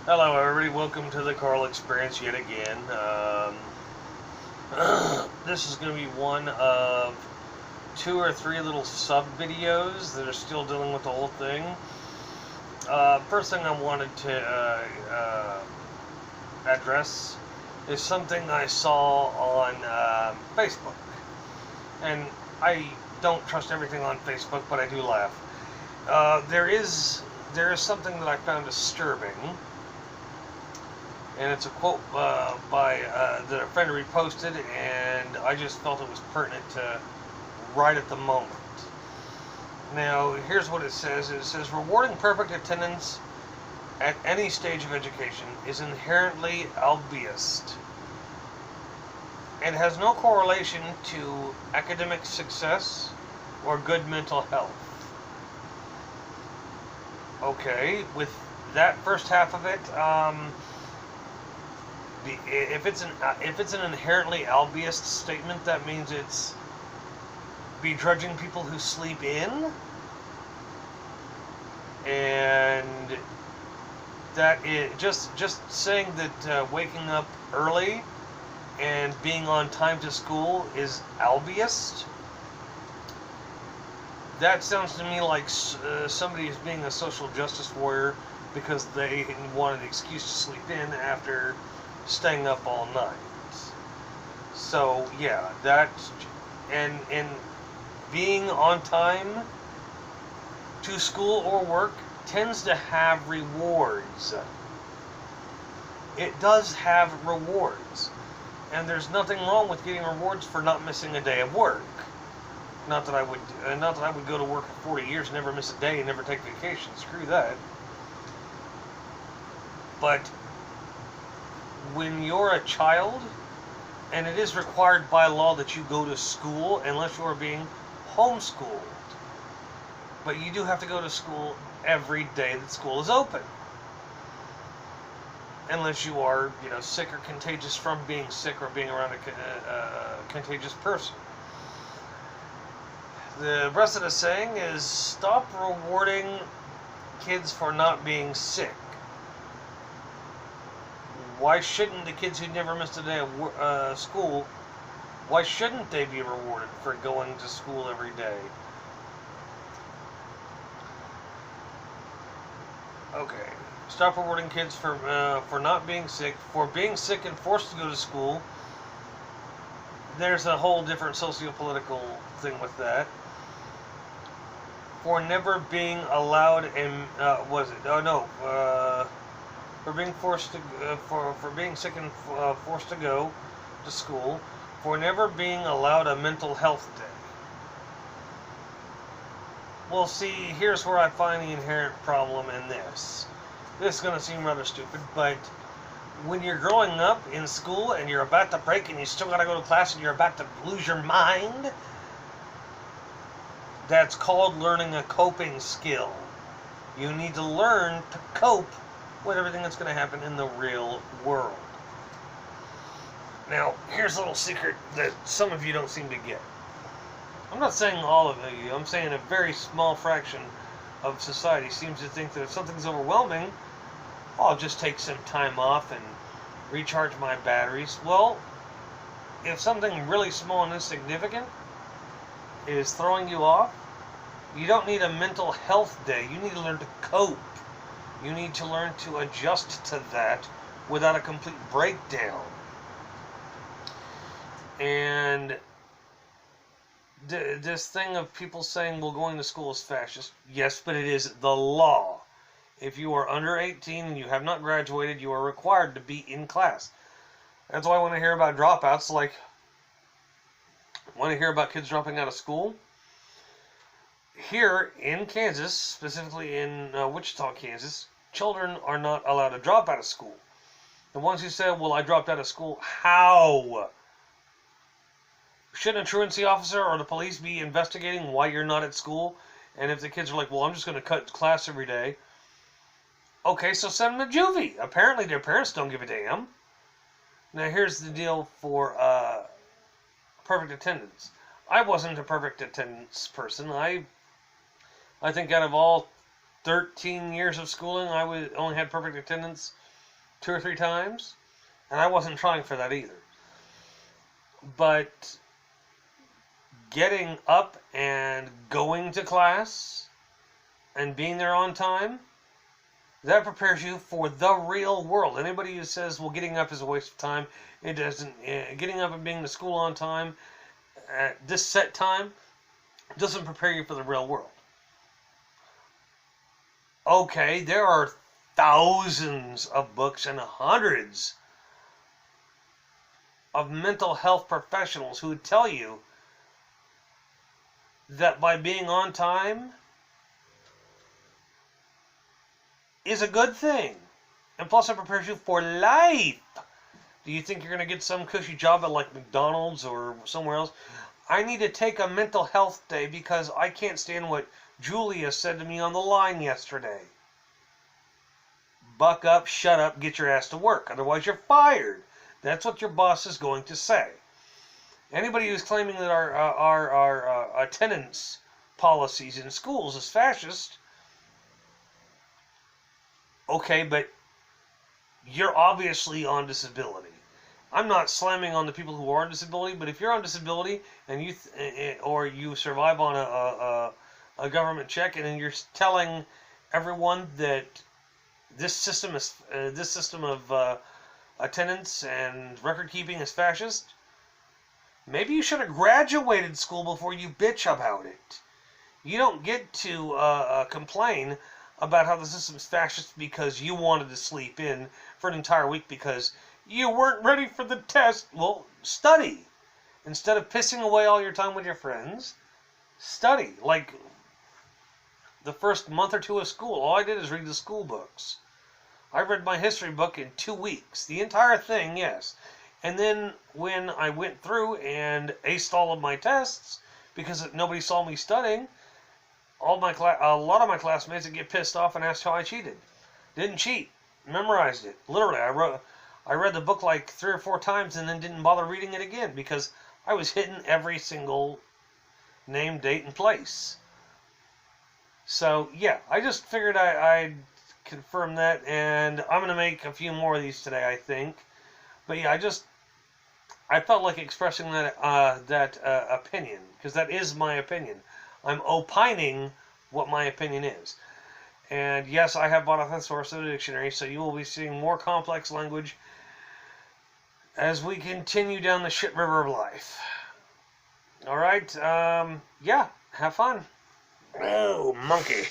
Hello, everybody. Welcome to the Carl Experience yet again. This is going to be one of two or three little sub videos that are still dealing with the whole thing. First thing I wanted to address is something I saw on Facebook, and I don't trust everything on Facebook, but I do laugh. There is something that I found disturbing. And it's a quote that a friend reposted, and I just felt it was pertinent to right at the moment. Now, here's what it says. It says, rewarding perfect attendance at any stage of education is inherently albiest. It has no correlation to academic success or good mental health. Okay, with that first half of it, if it's an inherently albiest statement, that means it's begrudging people who sleep in, and that is just saying that waking up early and being on time to school is albiest. That sounds to me like somebody is being a social justice warrior because they wanted an excuse to sleep in after staying up all night. So yeah, and being on time to school or work tends to have rewards. It does have rewards, and there's nothing wrong with getting rewards for not missing a day of work. Not that I would go to work for 40 years, never miss a day, and never take vacation. Screw that. But when you're a child, and it is required by law that you go to school unless you are being homeschooled. But you do have to go to school every day that school is open. Unless you are, sick or contagious from being sick or being around a contagious person. The rest of the saying is stop rewarding kids for not being sick. Why shouldn't the kids who never missed a day of school, why shouldn't they be rewarded for going to school every day? Okay. Stop rewarding kids for not being sick. For being sick and forced to go to school, there's a whole different socio-political thing with that. For never being allowed for being forced to for being sick and forced to go to school, for never being allowed a mental health day. Well, see, here's where I find the inherent problem in this. This is going to seem rather stupid, but when you're growing up in school and you're about to break and you still got to go to class and you're about to lose your mind, that's called learning a coping skill. You need to learn to cope with everything that's going to happen in the real world. Now, here's a little secret that some of you don't seem to get. I'm not saying all of you, I'm saying a very small fraction of society seems to think that if something's overwhelming, I'll just take some time off and recharge my batteries. Well, if something really small and insignificant is throwing you off, you don't need a mental health day. You need to learn to cope. You need to learn to adjust to that without a complete breakdown. And this thing of people saying, well, going to school is fascist. Yes, but it is the law. If you are under 18 and you have not graduated, you are required to be in class. That's why when I hear about dropouts, when I hear about kids dropping out of school, here in Kansas, specifically in Wichita, Kansas, children are not allowed to drop out of school. The ones who say, well, I dropped out of school, how? Shouldn't a truancy officer or the police be investigating why you're not at school? And if the kids are like, well, I'm just going to cut class every day. Okay, so send them to juvie. Apparently their parents don't give a damn. Now here's the deal for perfect attendance. I wasn't a perfect attendance person. I think out of all 13 years of schooling, I only had perfect attendance 2 or 3 times, and I wasn't trying for that either. But getting up and going to class and being there on time, that prepares you for the real world. Anybody who says, well, getting up is a waste of time, it doesn't. Getting up and being to school on time at this set time doesn't prepare you for the real world. Okay, there are thousands of books and hundreds of mental health professionals who would tell you that by being on time is a good thing. And plus it prepares you for life. Do you think you're going to get some cushy job at like McDonald's or somewhere else? I need to take a mental health day because I can't stand what Julia said to me on the line yesterday. Buck up, shut up, get your ass to work. Otherwise you're fired. That's what your boss is going to say. Anybody who's claiming that our attendance policies in schools is fascist, okay, but you're obviously on disability. I'm not slamming on the people who are on disability, but if you're on disability and you survive on a government check, and then you're telling everyone that this system of attendance and record keeping is fascist, maybe you should have graduated school before you bitch about it. You don't get to complain about how the system's fascist because you wanted to sleep in for an entire week because you weren't ready for the test. Well, study. Instead of pissing away all your time with your friends, study. Like the first month or two of school, all I did is read the school books. I read my history book in 2 weeks. The entire thing, yes. And then when I went through and aced all of my tests, because nobody saw me studying, a lot of my classmates would get pissed off and asked how I cheated. Didn't cheat. Memorized it. Literally, I read the book like 3 or 4 times and then didn't bother reading it again because I was hitting every single name, date, and place. So, yeah, I just figured I'd confirm that, and I'm going to make a few more of these today, I think. But yeah, I felt like expressing that opinion, because that is my opinion. I'm opining what my opinion is. And yes, I have bought a thesaurus of the dictionary, so you will be seeing more complex language as we continue down the shit river of life. Alright, yeah, have fun. Oh, monkey.